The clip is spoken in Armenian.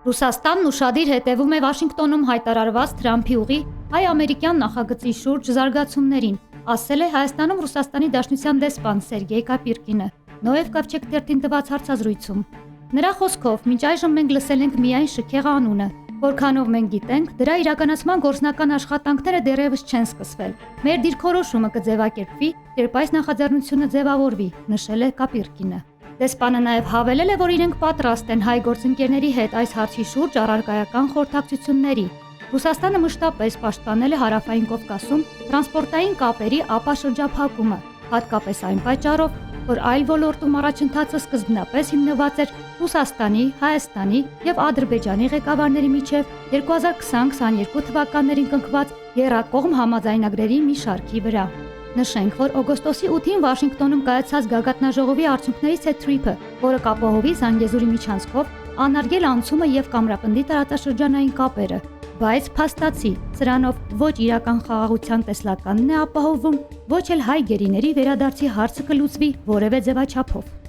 Ռուսաստանն ուշադիր հետևում է Վաշինգտոնում հայտարարված Թրամփի ուղի հայ-ամերիկյան նախագծի շուրջ զարգացումներին, ասել է Հայաստանում Ռուսաստանի Դաշնության դեսպան Սերգեյ Կապիրկինը, Նոև Կավչեկ թերթին տված հարցազրույցում։ Նրա խոսքով, մինչ այժմ մենք լսել ենք միայն շքեղ անունը, որքանով մենք գիտենք, դրա իրականացման գործնական աշխատանքները դեռևս չեն սկսվել։ Մեր դիրքորոշումը կձևակերպվի, երբ այս նախաձեռնությունը ձևավորվի, նշել է Կապիրկինը։ Դեսպանը նաև հավելել է, որ իրենք պատրաստ են հայ գործընկերների հետ այս հարցի շուրջ առարկայական խորհրդակցությունների։ Ռուսաստանը մշտապես պաշտպանել է Հարավային Կովկասում տրանսպորտային կապերի ապաշրջափակումը, հատկապես այն պատճառով, որ այլ ոլորտում առաջընթացը սկզբնապես հիմնված էր Ռուսաստանի, Հայաստանի եւ Ադրբեջանի ղեկավարների միջև 2020-22 թվականներին կնքված եռակողմ համաձայնագրերի մի շարքի վրա։ Նշենք, որ օգոստոսի 8-ին Վաշինգտոնում կայացած գագաթնաժողովի արդյունքներից է թրիփը, որը կապահովի Զանգեզուրի միջանցքով անարգել անցումը եւ կամրապնդի տարածաշրջանային կապերը, բայց փաստացի սրանով ոչ իրական խաղաղության տեսլականն է ապահովում, ոչ էլ հայ գերիների վերադարձի հարցը կլուծվի որևէ ձևաչափով։